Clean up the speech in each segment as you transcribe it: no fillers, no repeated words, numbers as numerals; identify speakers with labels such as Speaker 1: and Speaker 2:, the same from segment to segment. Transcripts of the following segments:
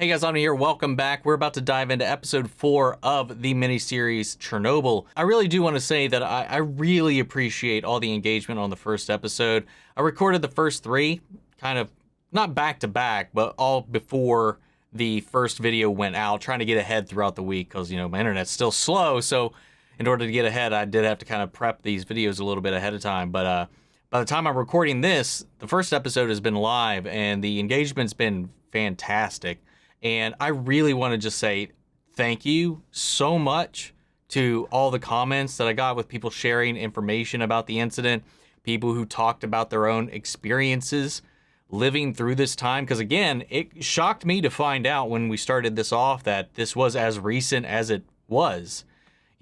Speaker 1: Hey guys, I'm here. Welcome back. We're about to dive into episode 4 of the miniseries Chernobyl. I really do want to say that I really appreciate all the engagement on the first episode. I recorded the first 3, kind of not back to back, but all before the first video went out, trying to get ahead throughout the week because, my internet's still slow. So in order to get ahead, I did have to kind of prep these videos a little bit ahead of time. But by the time I'm recording this, the first episode has been live and the engagement's been fantastic. And I really want to just say thank you so much to all the comments that I got with people sharing information about the incident, people who talked about their own experiences living through this time. Because again, it shocked me to find out when we started this off that this was as recent as it was.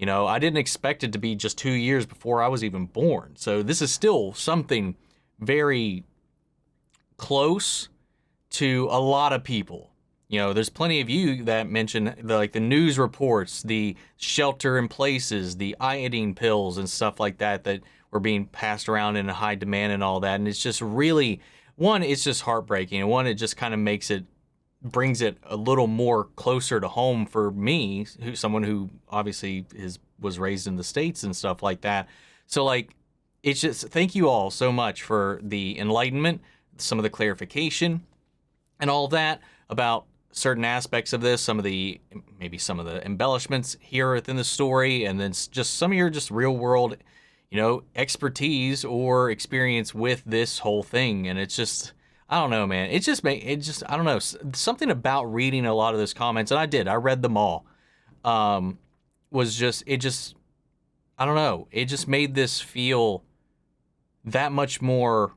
Speaker 1: I didn't expect it to be just 2 years before I was even born. So this is still something very close to a lot of people. There's plenty of you that mention the news reports, the shelter in places, the iodine pills and stuff like that were being passed around in high demand and all that. And it's just really, one, it's just heartbreaking. And one, it just kind of brings it a little more closer to home for me, someone who obviously was raised in the States and stuff like that. So it's just, thank you all so much for the enlightenment, some of the clarification and all that about certain aspects of this, maybe some of the embellishments here within the story, and then just some of your just real world, expertise or experience with this whole thing. And it's just, I don't know, man. I don't know, something about reading a lot of those comments, and I read them all, I don't know, it just made this feel that much more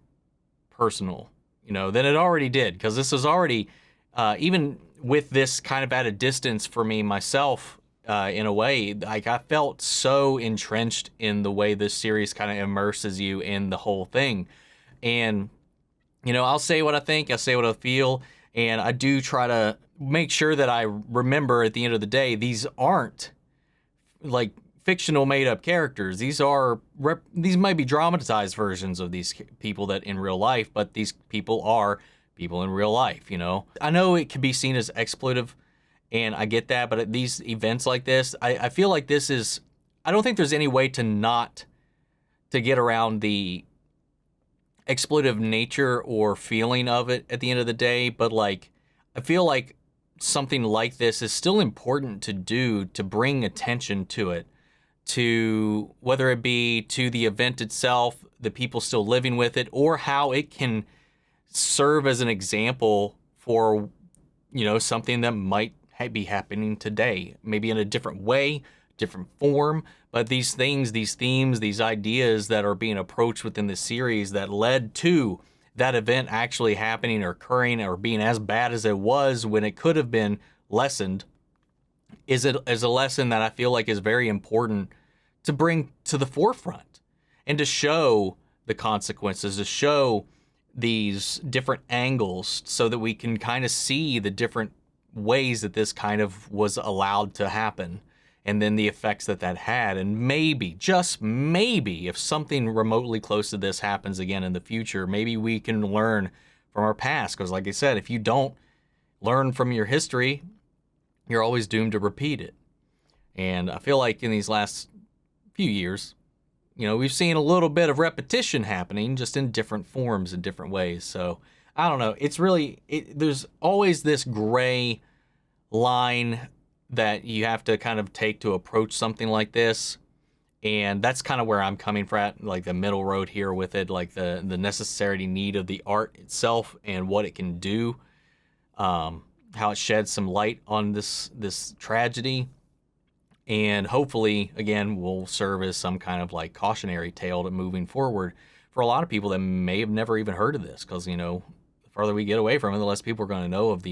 Speaker 1: personal, than it already did, because this is already, even with this kind of at a distance for me myself, in a way, I felt so entrenched in the way this series kind of immerses you in the whole thing. And, I'll say what I think, I'll say what I feel, and I do try to make sure that I remember at the end of the day, these aren't fictional made up characters. These might be dramatized versions of these people that in real life, but these people are people in real life. I know it can be seen as exploitive, and I get that, but at these events like this, I feel like I don't think there's any way to get around the exploitive nature or feeling of it at the end of the day. But I feel like something like this is still important to do, to bring attention to it, to whether it be to the event itself, the people still living with it, or how it can serve as an example for, something that might be happening today, maybe in a different way, different form. But these things, these themes, these ideas that are being approached within the series that led to that event actually happening or occurring or being as bad as it was when it could have been lessened is a lesson that I feel like is very important to bring to the forefront and to show the consequences, to show these different angles so that we can kind of see the different ways that this kind of was allowed to happen, and then the effects that had. And maybe, just maybe, if something remotely close to this happens again in the future, maybe we can learn from our past. Because like I said, if you don't learn from your history, you're always doomed to repeat it. And I feel like in these last few years, we've seen a little bit of repetition happening, just in different forms and different ways. So I don't know. It's really, there's always this gray line that you have to kind of take to approach something like this. And that's kind of where I'm coming from, the middle road here with it, the necessary need of the art itself and what it can do, how it sheds some light on this tragedy. And hopefully, again, will serve as some kind of cautionary tale to moving forward for a lot of people that may have never even heard of this. Because, the farther we get away from it, the less people are going to know of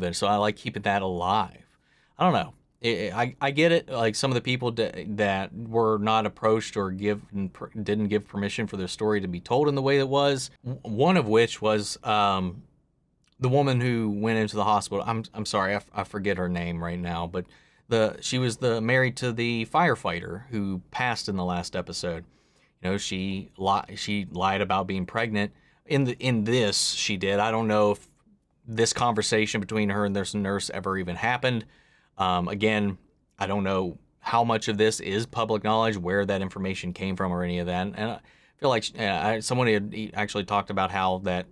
Speaker 1: it. So I like keeping that alive. I don't know. I get it. Some of the people that were not approached or didn't give permission for their story to be told in the way it was. One of which was the woman who went into the hospital. I'm sorry, I forget her name right now, but she was married to the firefighter who passed in the last episode. She lied about being pregnant. In this, she did. I don't know if this conversation between her and this nurse ever even happened. Again, I don't know how much of this is public knowledge, where that information came from or any of that. And I feel like someone had actually talked about how that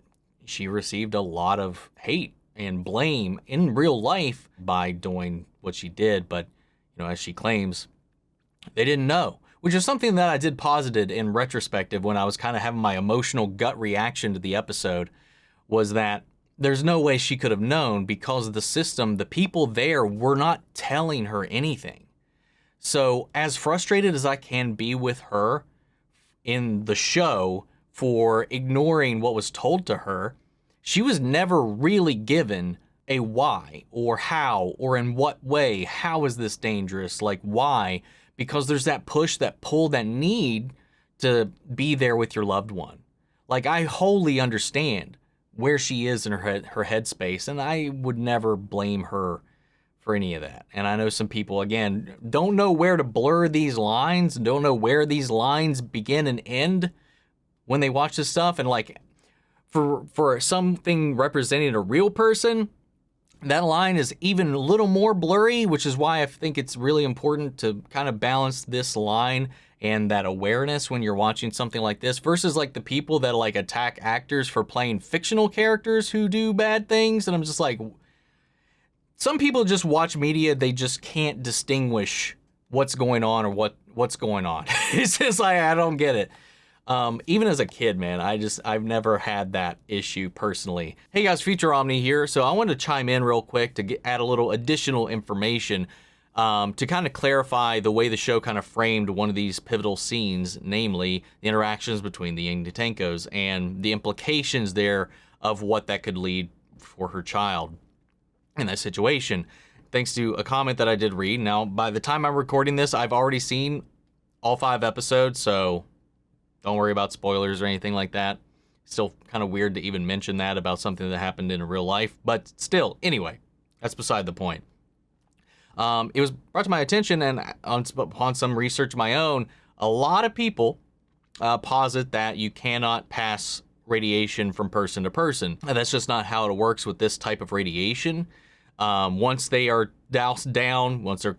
Speaker 1: she received a lot of hate and blame in real life by doing what she did. But, as she claims, they didn't know, which is something that I did posited in retrospective when I was kind of having my emotional gut reaction to the episode, was that there's no way she could have known, because the system, the people there were not telling her anything. So as frustrated as I can be with her in the show for ignoring what was told to her, she was never really given a why or how or in what way. How is this dangerous? Like, why? Because there's that push, that pull, that need to be there with your loved one. Like, I wholly understand where she is in her headspace, and I would never blame her for any of that. And I know some people, again, don't know where to blur these lines, don't know where these lines begin and end when they watch this stuff. And like, for something representing a real person, that line is even a little more blurry, which is why I think it's really important to kind of balance this line and that awareness when you're watching something like this, versus like the people that like attack actors for playing fictional characters who do bad things. And I'm just like, some people just watch media, they just can't distinguish what's going on or what's going on. It's just like, I don't get it. Even as a kid, man, I've never had that issue personally. Hey guys, Future Omni here. So I wanted to chime in real quick to add a little additional information to kind of clarify the way the show kind of framed one of these pivotal scenes, namely the interactions between the Ignatenkos and the implications there of what that could lead for her child in that situation, thanks to a comment that I did read. Now, by the time I'm recording this, I've already seen all 5 episodes, so don't worry about spoilers or anything like that. Still kind of weird to even mention that about something that happened in real life, but still, anyway, that's beside the point. It was brought to my attention, and upon some research of my own, a lot of people posit that you cannot pass radiation from person to person. And that's just not how it works with this type of radiation. Once they are doused down, once their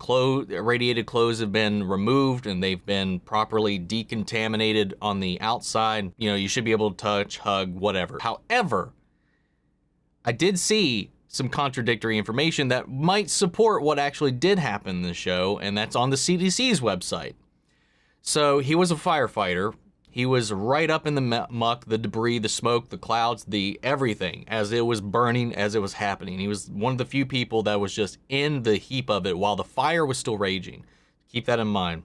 Speaker 1: radiated clothes have been removed and they've been properly decontaminated on the outside, you should be able to touch, hug, whatever. However, I did see some contradictory information that might support what actually did happen in the show, and that's on the CDC's website. So he was a firefighter. He was right up in the muck, the debris, the smoke, the clouds, the everything, as it was burning, as it was happening. He was one of the few people that was just in the heap of it while the fire was still raging. Keep that in mind.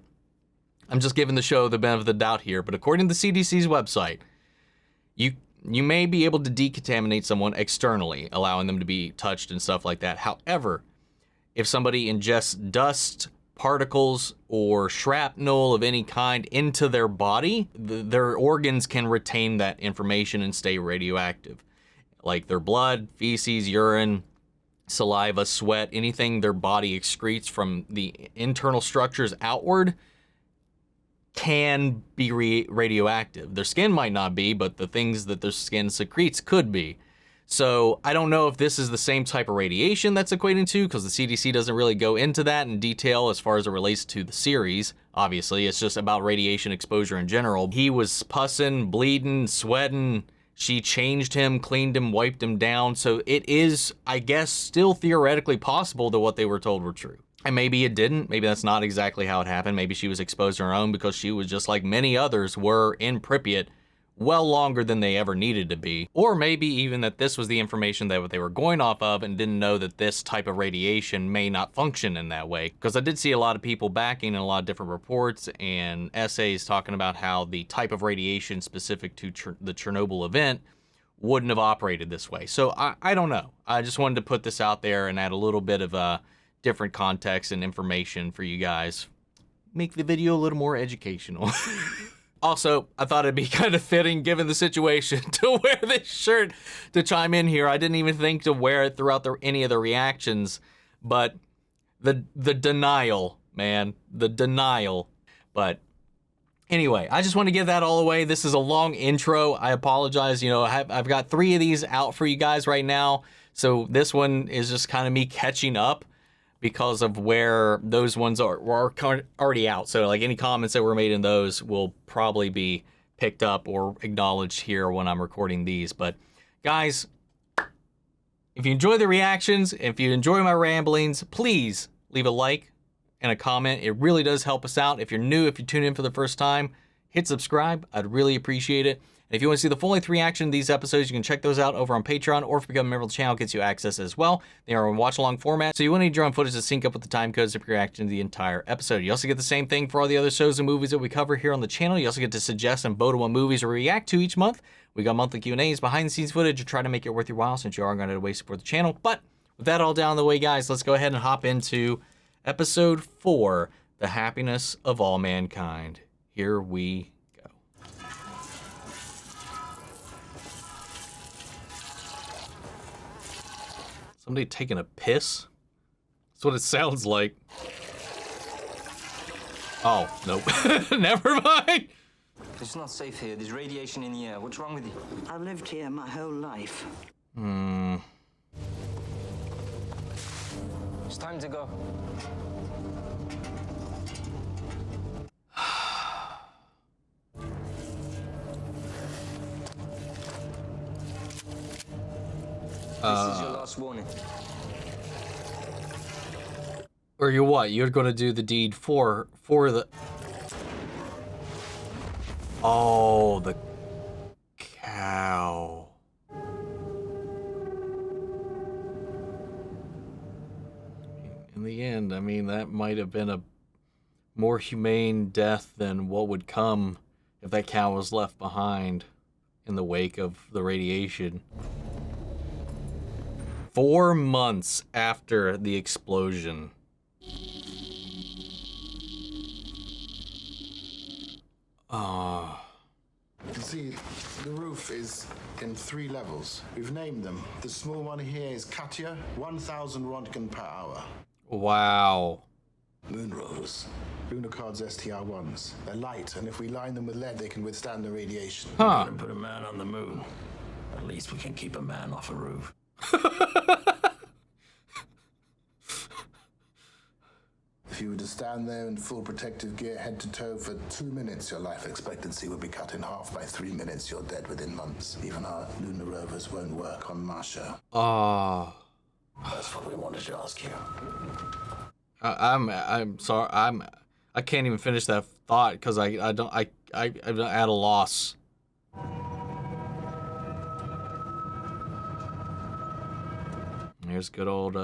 Speaker 1: I'm just giving the show the benefit of the doubt here, but according to the CDC's website, you may be able to decontaminate someone externally, allowing them to be touched and stuff like that. However, if somebody ingests dust, particles, or shrapnel of any kind into their body, their organs can retain that information and stay radioactive. Like their blood, feces, urine, saliva, sweat, anything their body excretes from the internal structures outward can be radioactive. Their skin might not be, but the things that their skin secretes could be. So I don't know if this is the same type of radiation that's equating to, because the CDC doesn't really go into that in detail as far as it relates to the series. Obviously, it's just about radiation exposure in general. He was pussing, bleeding, sweating. She changed him, cleaned him, wiped him down. So it is, I guess, still theoretically possible that what they were told were true. And maybe it didn't. Maybe that's not exactly how it happened. Maybe she was exposed on her own because she was just like many others were in Pripyat well longer than they ever needed to be. Or maybe even that this was the information that they were going off of and didn't know that this type of radiation may not function in that way. Because I did see a lot of people backing in a lot of different reports and essays talking about how the type of radiation specific to the Chernobyl event wouldn't have operated this way. So I don't know. I just wanted to put this out there and add a little bit of a different context and information for you guys. Make the video a little more educational. Also, I thought it'd be kind of fitting, given the situation, to wear this shirt to chime in here. I didn't even think to wear it throughout any of the reactions, but the denial, man, the denial. But anyway, I just want to get that all away. This is a long intro. I apologize. I've got 3 of these out for you guys right now. So this one is just kind of me catching up because of where those ones were already out. So like any comments that were made in those will probably be picked up or acknowledged here when I'm recording these. But guys, if you enjoy the reactions, if you enjoy my ramblings, please leave a like and a comment. It really does help us out. If you're new, if you tune in for the first time, hit subscribe. I'd really appreciate it. And if you want to see the full length reaction to these episodes, you can check those out over on Patreon, or if you become a member of the channel, it gets you access as well. They are in watch-along format, so you won't need your own footage to sync up with the time codes of your reaction to the entire episode. You also get the same thing for all the other shows and movies that we cover here on the channel. You also get to suggest and vote on what movies we react to each month. We got monthly Q&As, behind-the-scenes footage to try to make it worth your while, since you are going to waste support the channel. But with that all down the way, guys, let's go ahead and hop into Episode 4, The Happiness of All Mankind. Here we go. Somebody taking a piss? That's what it sounds like. Oh, nope. Never mind.
Speaker 2: It's not safe here. There's radiation in the air. What's wrong with you?
Speaker 3: I've lived here my whole life.
Speaker 2: It's time to go. This is your last warning.
Speaker 1: Or you what? You're gonna do the deed for the... Oh, the cow. In the end, I mean, that might have been a more humane death than what would come if that cow was left behind in the wake of the radiation. 4 months after the explosion.
Speaker 4: You see, the roof is in 3 levels. We've named them. The small one here is Katya, 1,000 Rontgen per hour.
Speaker 1: Wow.
Speaker 4: Moon rovers. Lunar cards STR-1s. They're light, and if we line them with lead, they can withstand the radiation.
Speaker 1: Huh.
Speaker 5: Put a man on the moon. At least we can keep a man off a roof.
Speaker 4: If you were to stand there in full protective gear, head to toe, for 2 minutes, your life expectancy would be cut in half. By 3 minutes, you're dead within months. Even our lunar rovers won't work on Marsha.
Speaker 5: That's what we wanted to ask you.
Speaker 1: I'm sorry. I can't even finish that thought because I'm at a loss. Here's good old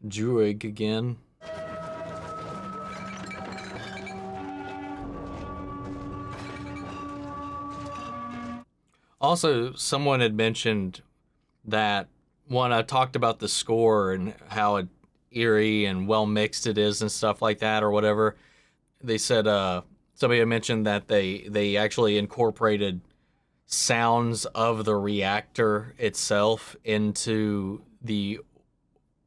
Speaker 1: Druig again. Also, someone had mentioned that when I talked about the score and how eerie and well mixed it is and stuff like that or whatever, they said somebody had mentioned that they actually incorporated sounds of the reactor itself into the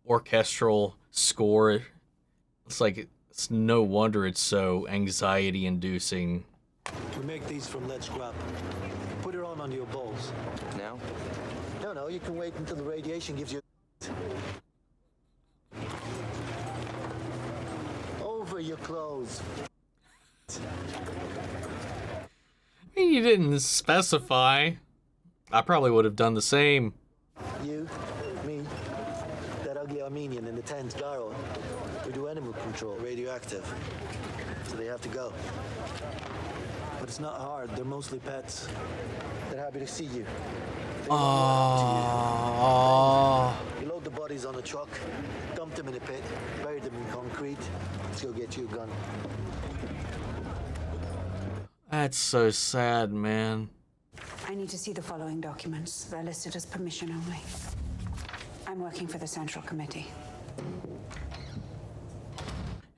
Speaker 1: orchestral score. It's no wonder it's so anxiety inducing.
Speaker 6: We make these from lead scrap. Put it on your balls.
Speaker 2: Now?
Speaker 6: No, you can wait until the radiation gives you... Over your clothes.
Speaker 1: I mean, you didn't specify. I probably would have done the same.
Speaker 6: You, me, that ugly Armenian in the tent, Garo. We do animal control, radioactive. So they have to go. But it's not hard. They're mostly pets. They're happy to see you. You load the bodies on a truck, dump them in a pit, bury them in concrete. Let's go get you a gun.
Speaker 1: That's so sad, man.
Speaker 7: I need to see the following documents. They're listed as permission only. I'm working for the Central Committee.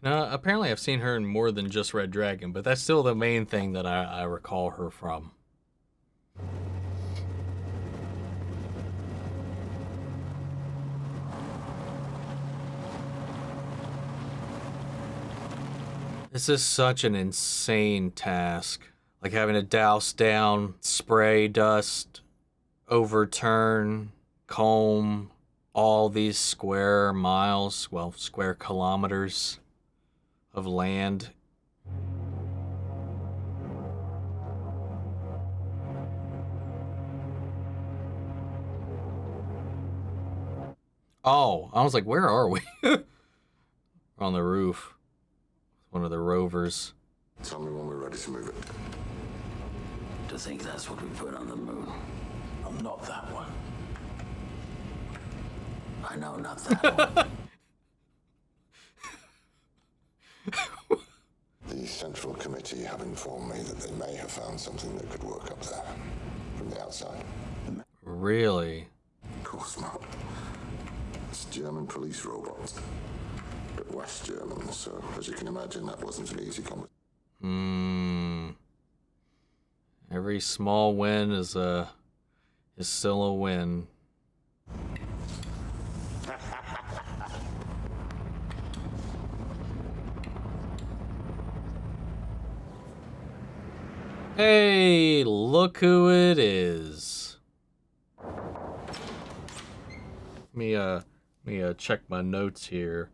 Speaker 1: Now, apparently I've seen her in more than just Red Dragon, but that's still the main thing that I recall her from. This is such an insane task. Like having to douse down, spray, dust, overturn, comb, all these square miles, well, square kilometers of land. Oh, I was like, where are we? We're on the roof. One of the rovers.
Speaker 4: Tell me when we're ready to move it.
Speaker 5: To think that's what we put on the moon.
Speaker 4: I'm not that one.
Speaker 5: I know, not that one.
Speaker 4: The Central Committee have informed me that they may have found something that could work up there from the outside.
Speaker 1: Really?
Speaker 4: Of course not. It's German police robots. But West German, so as you can imagine, that wasn't an easy conversation.
Speaker 1: Every small win is still a win. Hey, look who it is. Let me check my notes here.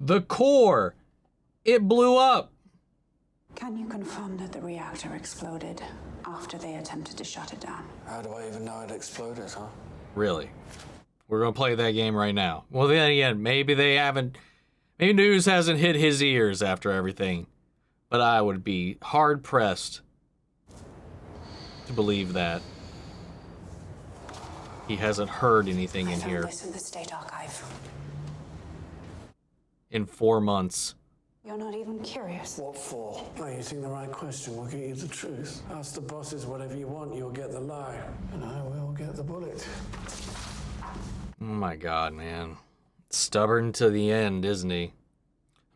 Speaker 1: The core! It blew up!
Speaker 7: Can you confirm that the reactor exploded after they attempted to shut it down?
Speaker 6: How do I even know it exploded, huh?
Speaker 1: Really? We're gonna play that game right now. Well, then again, maybe news hasn't hit his ears after everything. But I would be hard-pressed to believe that. He hasn't heard anything in
Speaker 7: I
Speaker 1: here
Speaker 7: found this in the State Archive.
Speaker 1: in 4 months.
Speaker 7: You're not even curious.
Speaker 6: What for? No, you think the right question will get you the truth. Ask the bosses whatever you want, you'll get the lie. And I will get the bullet.
Speaker 1: Oh my god, man. Stubborn to the end, isn't he?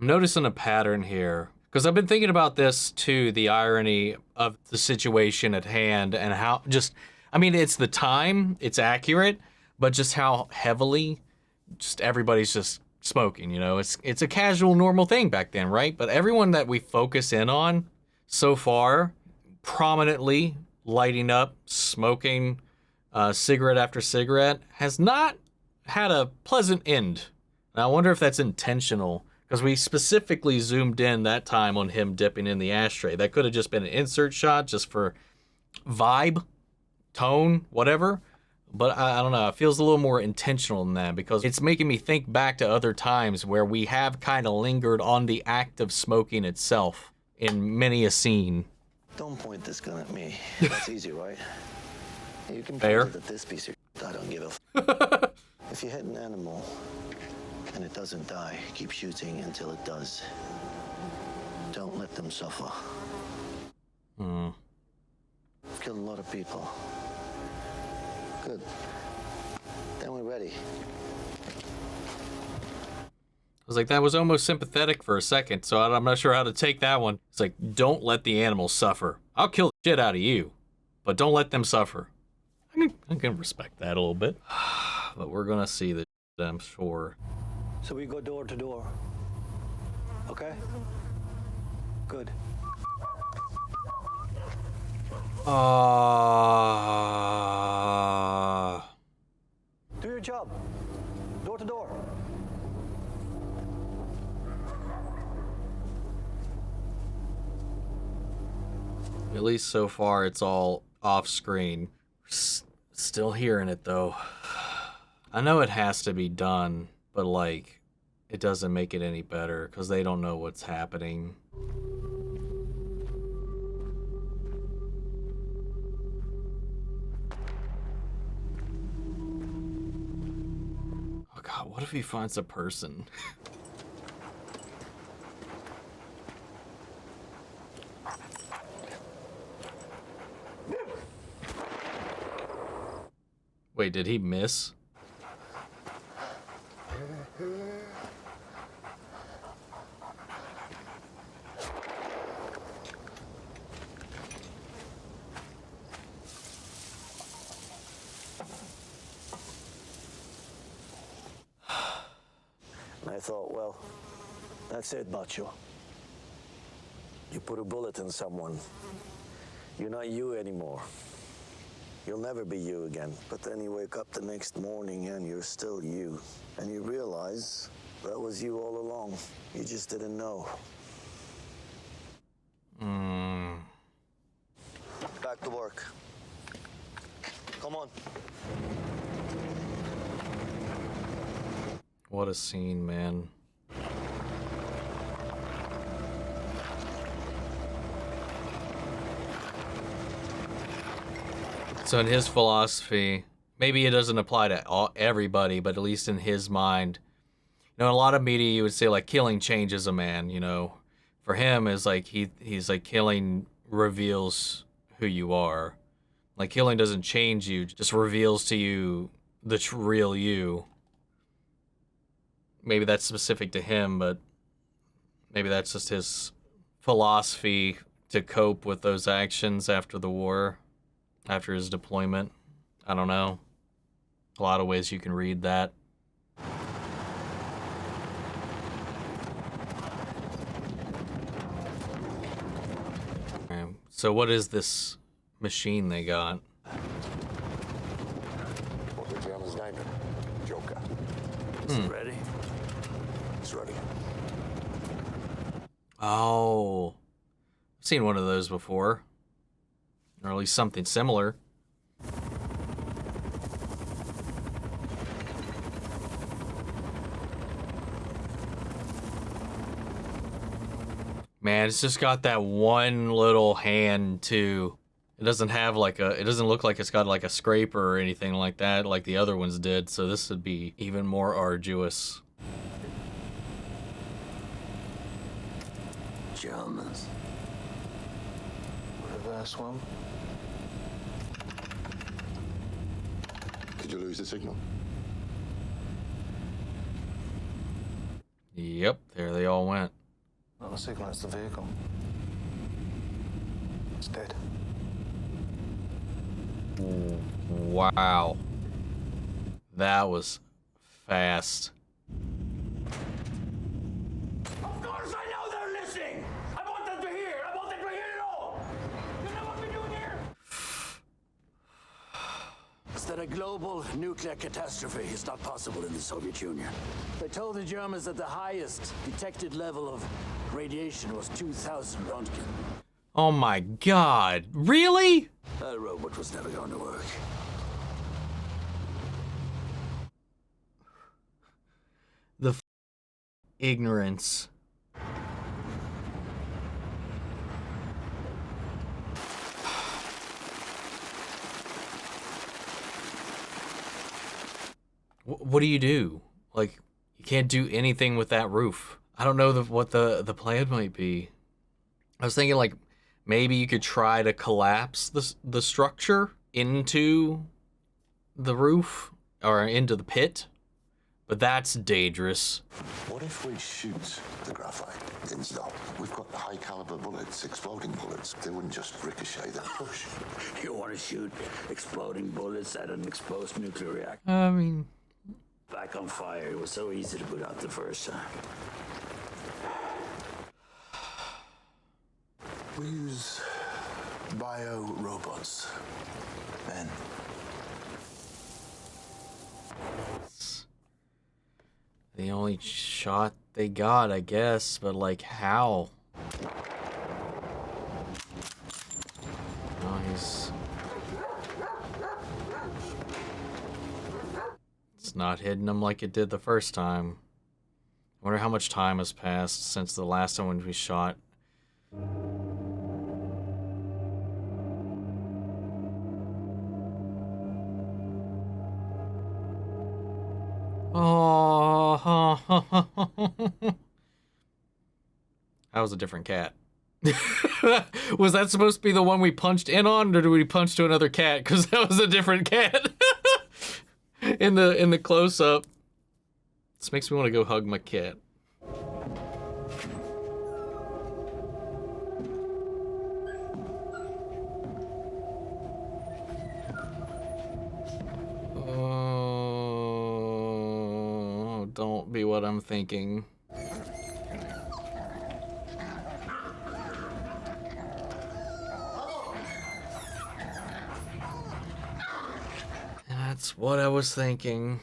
Speaker 1: I'm noticing a pattern here. Because I've been thinking about this too, the irony of the situation at hand and how just, I mean, it's the time, it's accurate, but just how heavily just everybody's just smoking, you know? It's a casual, normal thing back then, right? But everyone that we focus in on so far, prominently lighting up, smoking cigarette after cigarette, has not had a pleasant end. And I wonder if that's intentional. Because we specifically zoomed in that time on him dipping in the ashtray. That could have just been an insert shot just for vibe, tone, whatever. But I don't know. It feels a little more intentional than that because it's making me think back to other times where we have kind of lingered on the act of smoking itself in many a scene.
Speaker 6: Don't point this gun at me. That's easy, right? You can
Speaker 1: Fair.
Speaker 6: point it at this piece of shit. I don't give a If you hit an animal and it doesn't die, keep shooting until it does. Don't let them suffer. I've killed a lot of people. Good. Then we're ready.
Speaker 1: I was like, that was almost sympathetic for a second, so I'm not sure how to take that one. It's like, don't let the animals suffer. I'll kill the shit out of you, but don't let them suffer. I can respect that a little bit. But we're gonna see the shit, I'm sure.
Speaker 6: So we go door to door. Okay? Good. Do your job. Door to door.
Speaker 1: At least so far, it's all off screen. Still hearing it though. I know it has to be done, but like, it doesn't make it any better because they don't know what's happening. Oh God, what if he finds a person? Wait, did he miss?
Speaker 6: I thought, well, that's it, macho. You put a bullet in someone. You're not you anymore. You'll never be you again. But then you wake up the next morning and you're still you. And you realize that was you all along. You just didn't know. Back to work. Come on.
Speaker 1: What a scene, man. So in his philosophy, maybe it doesn't apply to everybody, but at least in his mind, you know, in a lot of media you would say like killing changes a man, you know. For him, is like he's like killing reveals who you are. Like killing doesn't change you, just reveals to you the real you. Maybe that's specific to him, but maybe that's just his philosophy to cope with those actions after the war, after his deployment. I don't know. A lot of ways you can read that. So what is this machine they got?
Speaker 8: What the Germans named it? Joker.
Speaker 6: Is it ready?
Speaker 8: It's ready.
Speaker 1: Oh, I've seen one of those before, or at least something similar. Man, it's just got that one little hand too. It doesn't have like it doesn't look like it's got like a scraper or anything like that like the other ones did, so this would be even more arduous.
Speaker 5: Germans.
Speaker 8: Reverse one. Did you lose the signal?
Speaker 1: Yep, there they all went.
Speaker 8: Not the signal, it's the vehicle. It's dead.
Speaker 1: Wow. That was fast.
Speaker 5: Of course I know they're listening! I want them to hear! I want them to hear it all! You know what we're doing here?
Speaker 9: Is that a global nuclear catastrophe is not possible in the Soviet Union. They told the Germans that the highest detected level of radiation was 2,000 Röntgen.
Speaker 1: Oh my god. Really?
Speaker 9: That robot was never going to work.
Speaker 1: The ignorance. What do you do? Like, you can't do anything with that roof. I don't know what the plan might be. I was thinking like maybe you could try to collapse the structure into the roof or into the pit, but that's dangerous.
Speaker 8: What if we shoot the graphite? Instead, we've got the high caliber bullets, exploding bullets. They wouldn't just ricochet, they'd push.
Speaker 9: You want to shoot exploding bullets at an exposed nuclear reactor?
Speaker 1: I mean,
Speaker 9: Back on fire, it was so easy to put out the first time.
Speaker 4: We use bio-robots, men.
Speaker 1: the only shot they got, I guess, but like how? Oh, it's not hitting him like it did the first time. I wonder how much time has passed since the last time when we shot. Oh, that was a different cat. Was that supposed to be the one we punched in on, or did we punch to another cat? Because that was a different cat in the close-up. This makes me want to go hug my cat. Oh, don't be what I'm thinking. That's what I was thinking.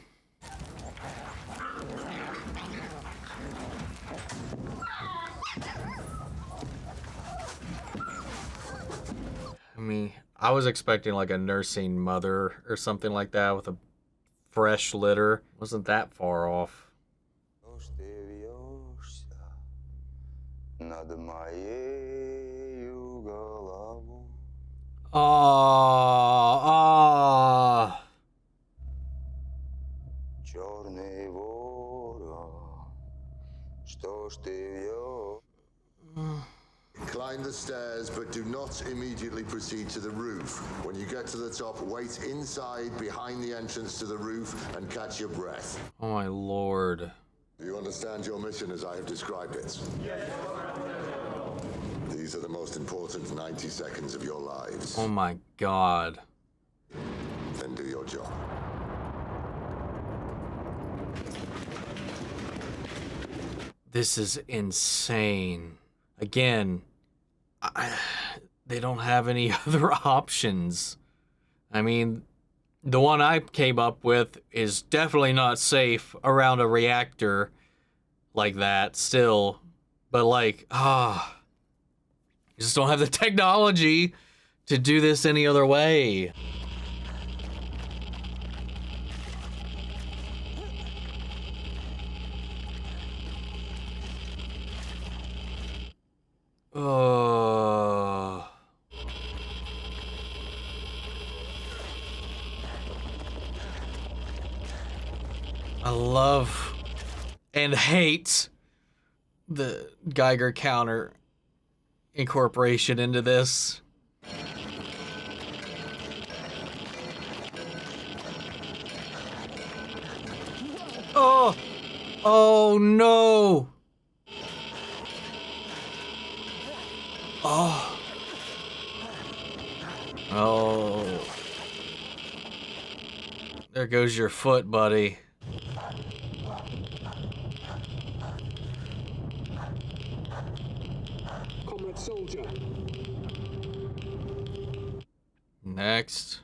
Speaker 1: I mean, I was expecting like a nursing mother or something like that with a fresh litter. Wasn't that far off. Ah.
Speaker 8: Climb the stairs, but do not immediately proceed to the roof. When you get to the top, wait inside, behind the entrance to the roof, and catch your breath.
Speaker 1: Oh my lord.
Speaker 8: Do you understand your mission as I have described it? Yes. These are the most important 90 seconds of your lives.
Speaker 1: Oh my god.
Speaker 8: Then do your job.
Speaker 1: This is insane. Again, they don't have any other options. I mean, the one I came up with is definitely not safe around a reactor like that still. But like, you just don't have the technology to do this any other way. I love and hate the Geiger counter incorporation into this. Oh! Oh no! Oh. Oh. There goes your foot, buddy.
Speaker 5: Comrade soldier.
Speaker 1: Next.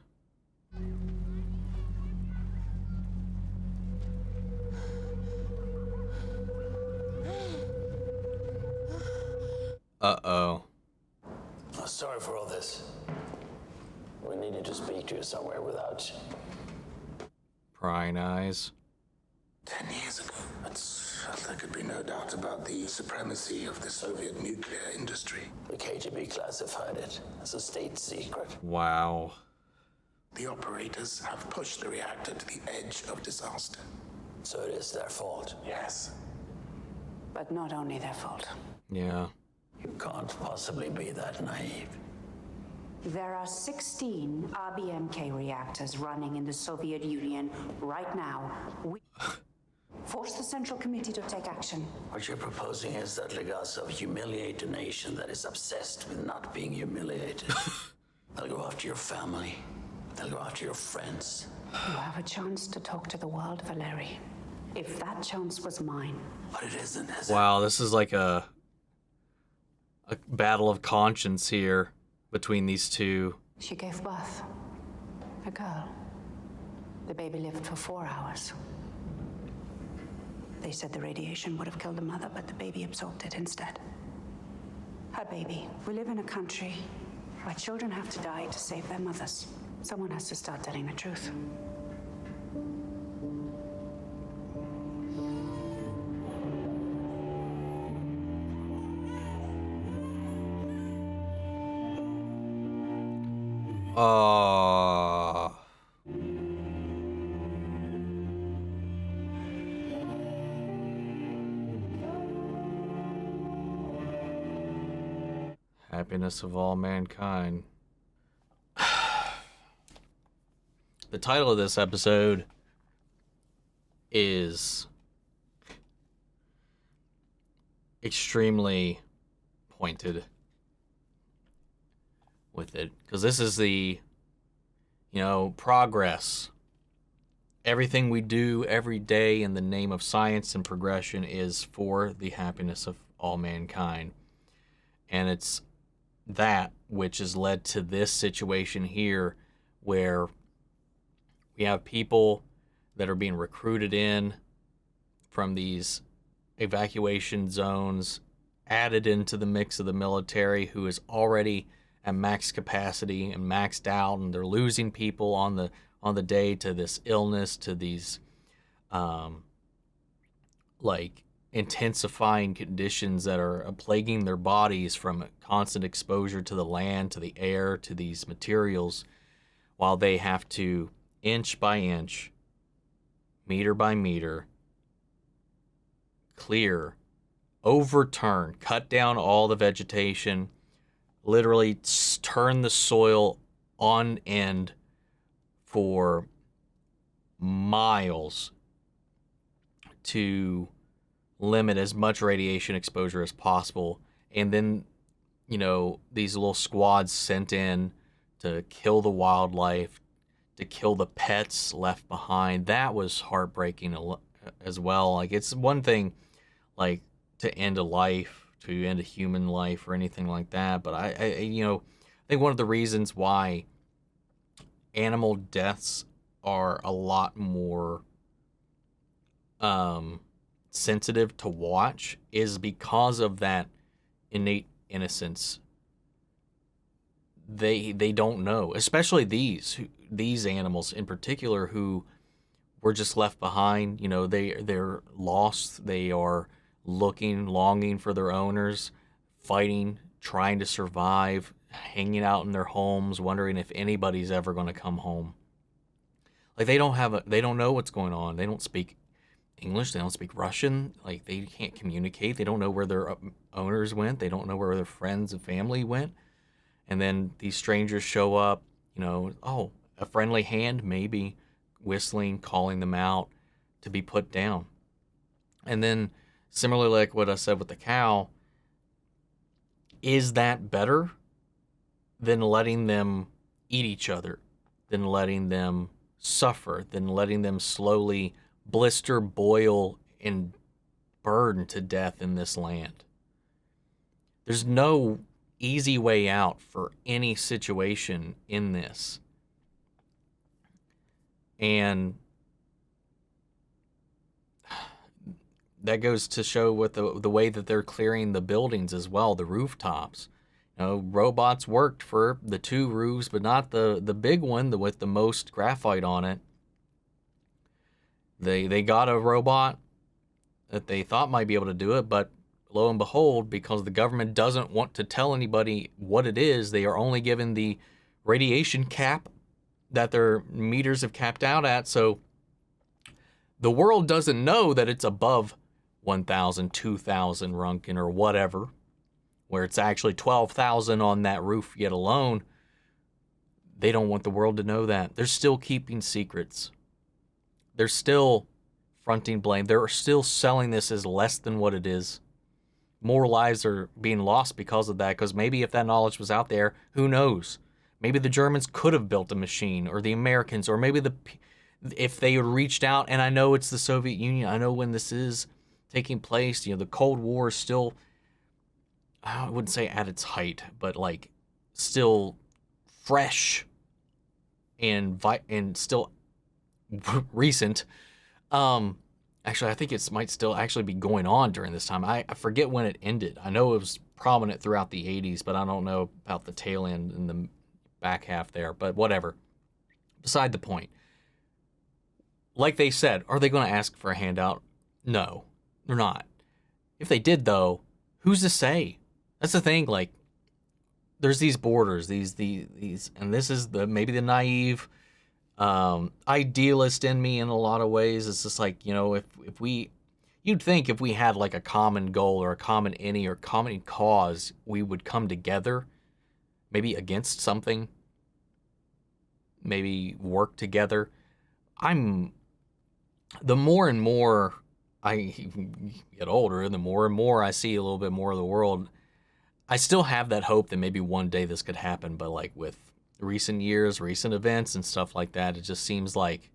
Speaker 1: Uh-oh.
Speaker 9: Oh, sorry for all this. We needed to speak to you somewhere without you.
Speaker 1: Prying eyes.
Speaker 4: 10 years ago, there could be no doubt about the supremacy of the Soviet nuclear industry.
Speaker 9: The KGB classified it as a state secret.
Speaker 1: Wow.
Speaker 4: The operators have pushed the reactor to the edge of disaster.
Speaker 9: So it is their fault.
Speaker 4: Yes.
Speaker 7: But not only their fault.
Speaker 1: Yeah.
Speaker 9: You can't possibly be that naive.
Speaker 7: There are 16 RBMK reactors running in the Soviet Union right now. We force the Central Committee to take action.
Speaker 9: What you're proposing is that Legasov humiliate a nation that is obsessed with not being humiliated. They'll go after your family. They'll go after your friends.
Speaker 7: You have a chance to talk to the world, Valeri. If that chance was mine.
Speaker 9: But it isn't, is it?
Speaker 1: Wow, this is like a battle of conscience here between these two.
Speaker 7: She gave birth. A girl. The baby lived for 4 hours. They said the radiation would have killed the mother, but the baby absorbed it instead. Her baby. We live in a country where children have to die to save their mothers. Someone has to start telling the truth.
Speaker 1: Happiness of all mankind. The title of this episode is extremely pointed with it, because this is the, progress. Everything we do every day in the name of science and progression is for the happiness of all mankind. And it's that which has led to this situation here, where We have people that are being recruited in from these evacuation zones, added into the mix of the military, who is already at max capacity and maxed out, and they're losing people on the day to this illness, to these like intensifying conditions that are plaguing their bodies from constant exposure to the land, to the air, to these materials, while they have to inch by inch, meter by meter, clear, overturn, cut down all the vegetation, literally turn the soil on end for miles to limit as much radiation exposure as possible. And then, these little squads sent in to kill the wildlife, to kill the pets left behind. That was heartbreaking as well. Like, it's one thing, like, to end a life, to end a human life or anything like that. But I think one of the reasons why animal deaths are a lot more sensitive to watch is because of that innate innocence. They don't know, especially these animals in particular, who were just left behind. They're lost. They are longing for their owners, fighting, trying to survive, hanging out in their homes, wondering if anybody's ever going to come home. Like, they don't know what's going on. They don't speak English. They don't speak Russian. Like, they can't communicate. They don't know where their owners went. They don't know where their friends and family went. And then these strangers show up, a friendly hand, maybe whistling, calling them out to be put down. And then similarly, like what I said with the cow, is that better than letting them eat each other, than letting them suffer, than letting them slowly blister, boil, and burn to death in this land? There's no easy way out for any situation in this. And that goes to show with the way that they're clearing the buildings as well, the rooftops. Robots worked for the 2 roofs, but not the big one with the most graphite on it. They got a robot that they thought might be able to do it, but lo and behold, because the government doesn't want to tell anybody what it is, they are only given the radiation cap that their meters have capped out at. So the world doesn't know that it's above 1,000, 2,000 Roentgen or whatever, where it's actually 12,000 on that roof yet alone. They don't want the world to know that. They're still keeping secrets. They're still fronting blame. They're still selling this as less than what it is. More lives are being lost because of that, because maybe if that knowledge was out there, who knows? Maybe the Germans could have built a machine, or the Americans, or maybe if they had reached out. And I know it's the Soviet Union. I know when this is taking place, the Cold War is still, I wouldn't say at its height, but like still fresh and still recent. Actually, I think it might still actually be going on during this time. I forget when it ended. I know it was prominent throughout the 80s, but I don't know about the tail end and the back half there. But whatever. Beside the point. Like they said, are they going to ask for a handout? No, they're not. If they did, though, who's to say? That's the thing. Like, there's these borders, these, and this is maybe the naive idealist in me in a lot of ways. It's just like, you'd think if we had like a common goal or a common enemy or common cause, we would come together, maybe against something, maybe work together. The more and more I get older, the more and more I see a little bit more of the world, I still have that hope that maybe one day this could happen. But like with recent years, recent events and stuff like that, it just seems like,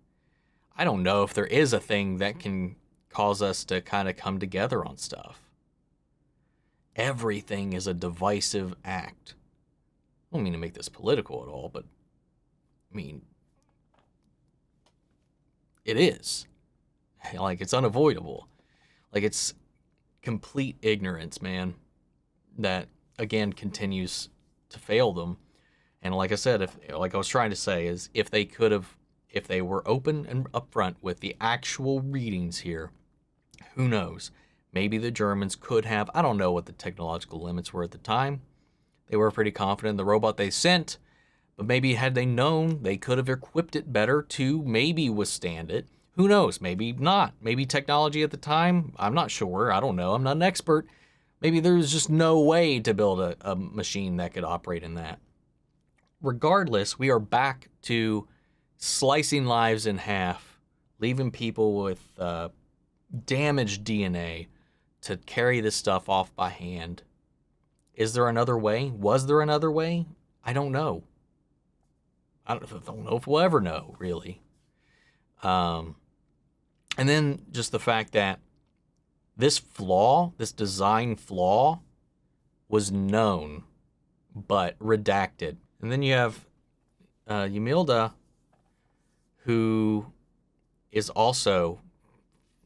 Speaker 1: I don't know if there is a thing that can cause us to kind of come together on stuff. Everything is a divisive act. I don't mean to make this political at all, but I mean, it is. Like, it's unavoidable. Like, it's complete ignorance, man, that, again, continues to fail them. And like I said, like I was trying to say, is if they were open and upfront with the actual readings here, who knows? Maybe the Germans could have, I don't know what the technological limits were at the time. They were pretty confident in the robot they sent, but maybe had they known, they could have equipped it better to maybe withstand it. Who knows? Maybe not. Maybe technology at the time, I'm not sure. I don't know. I'm not an expert. Maybe there's just no way to build a machine that could operate in that. Regardless, we are back to slicing lives in half, leaving people with damaged DNA to carry this stuff off by hand. Is there another way? Was there another way? I don't know. I don't know if we'll ever know, really. And then just the fact that this flaw, this design flaw, was known, but redacted. And then you have Lyudmilla, who is also,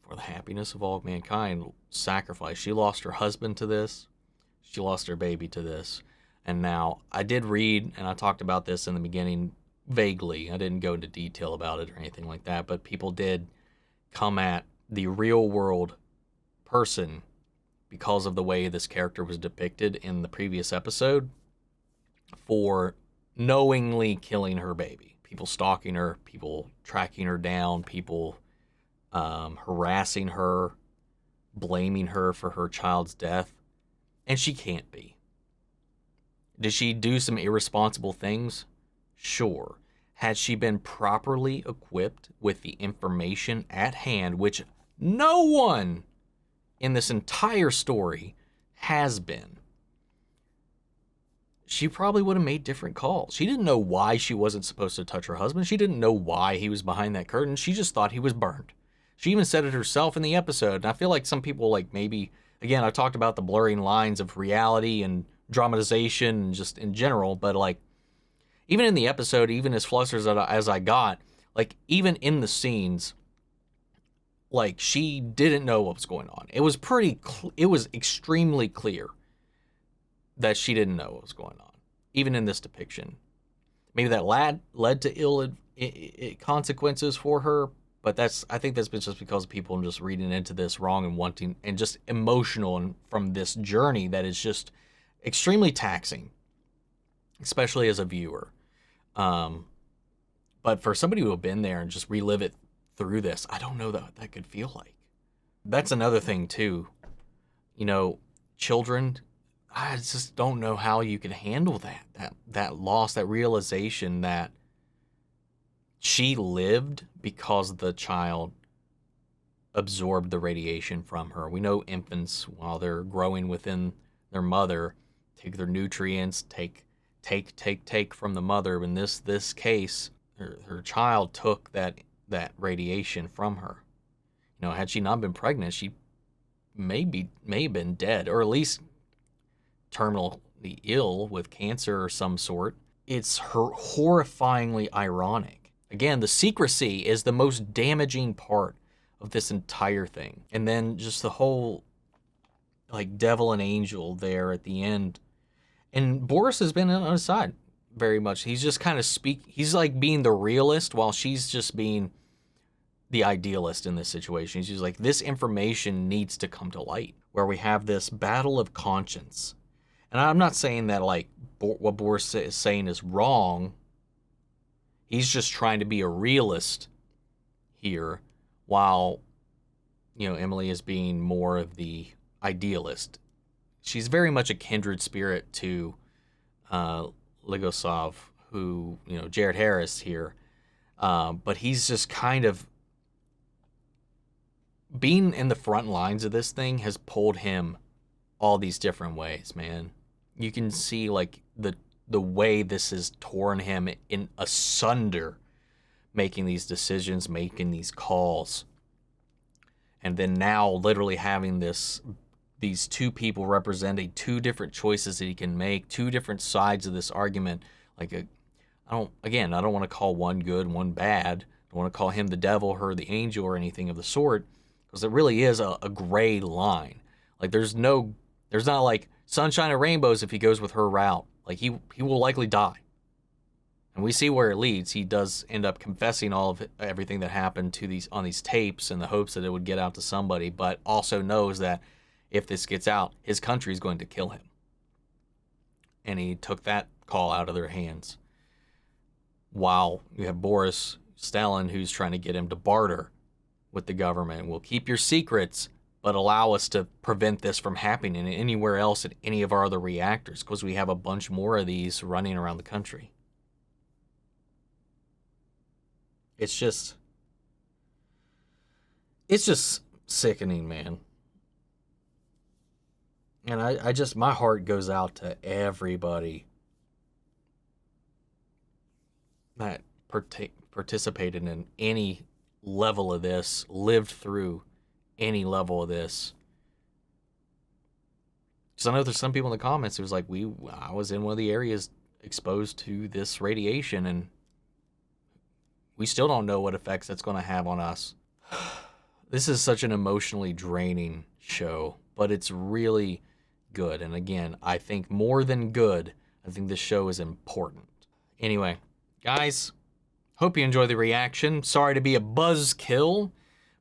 Speaker 1: for the happiness of all of mankind, sacrificed. She lost her husband to this. She lost her baby to this. And now, I did read, and I talked about this in the beginning vaguely. I didn't go into detail about it or anything like that, but people did come at the real world person because of the way this character was depicted in the previous episode for knowingly killing her baby. People stalking her, people tracking her down, people harassing her, blaming her for her child's death. And she can't be. Did she do some irresponsible things? Sure. Had she been properly equipped with the information at hand, which no one in this entire story has been, she probably would have made different calls. She didn't know why she wasn't supposed to touch her husband. She didn't know why he was behind that curtain. She just thought he was burned. She even said it herself in the episode. And I feel like some people, like, maybe, again, I talked about the blurring lines of reality and dramatization and just in general, but like, even in the episode, even as flustered as I got, like, even in the scenes, like, she didn't know what was going on. It was it was extremely clear that she didn't know what was going on, even in this depiction. Maybe that led to ill consequences for her, but I think that's been just because people are just reading into this wrong and wanting, and just emotional, and from this journey that is just extremely taxing, especially as a viewer. But for somebody who have been there and just relive it through this, I don't know what that could feel like. That's another thing too. You know, children, I just don't know how you can handle that loss, that realization that she lived because the child absorbed the radiation from her. We know infants, while they're growing within their mother, take their nutrients, take from the mother. In this case, her child took that radiation from her. You know, had she not been pregnant, she may have been dead, or at least terminally ill with cancer or some sort. It's horrifyingly ironic. Again, the secrecy is the most damaging part of this entire thing. And then just the whole, like, devil and angel there at the end. And Boris has been on his side very much. He's just kind of he's like being the realist while she's just being the idealist in this situation. She's like, this information needs to come to light, where we have this battle of conscience. And I'm not saying that, like, what Boris is saying is wrong. He's just trying to be a realist here, while, you know, Emily is being more of the idealist. She's very much a kindred spirit to Legasov, who, you know, Jared Harris here. But he's just kind of being in the front lines of this thing has pulled him all these different ways, man. You can see, like, the way this has torn him in asunder, making these decisions, making these calls. And then now literally having these two people representing two different choices that he can make, two different sides of this argument. Like, I don't want to call one good, one bad, Don't want to call him the devil, her the angel, or anything of the sort, because it really is a gray line. Like there's not like sunshine and rainbows if he goes with her route. Like he will likely die. And we see where it leads. He does end up confessing all of everything that happened on these tapes in the hopes that it would get out to somebody, but also knows that if this gets out, his country is going to kill him. And he took that call out of their hands. While you have Boris Stalin, who's trying to get him to barter with the government. We'll keep your secrets, but allow us to prevent this from happening anywhere else at any of our other reactors, because we have a bunch more of these running around the country. It's just sickening, man. And I just, my heart goes out to everybody that participated in any level of this, lived through any level of this. Because I know there's some people in the comments who was like, I was in one of the areas exposed to this radiation, and we still don't know what effects that's going to have on us. This is such an emotionally draining show, but it's really good. And again, I think more than good, I think this show is important. Anyway, guys, hope you enjoy the reaction. Sorry to be a buzzkill,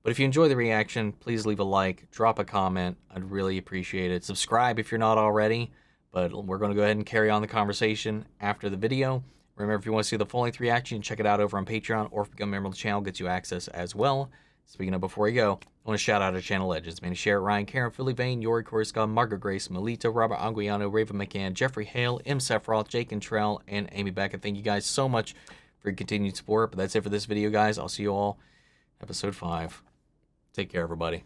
Speaker 1: but if you enjoy the reaction, please leave a like, drop a comment. I'd really appreciate it. Subscribe if you're not already, but we're going to go ahead and carry on the conversation after the video. Remember, if you want to see the full-length reaction, check it out over on Patreon, or if you become a member of the channel, gets you access as well. Speaking of, before you go, I want to shout out our channel legends. Manny Sherritt, Ryan, Karen, Philly Vane, Yori, Corey Scott, Margaret Grace, Melita, Robert Anguiano, Raven McCann, Jeffrey Hale, M. Sephiroth, Jake Cantrell, and Amy Beckett. Thank you guys so much for your continued support. But that's it for this video, guys. I'll see you all episode 5. Take care, everybody.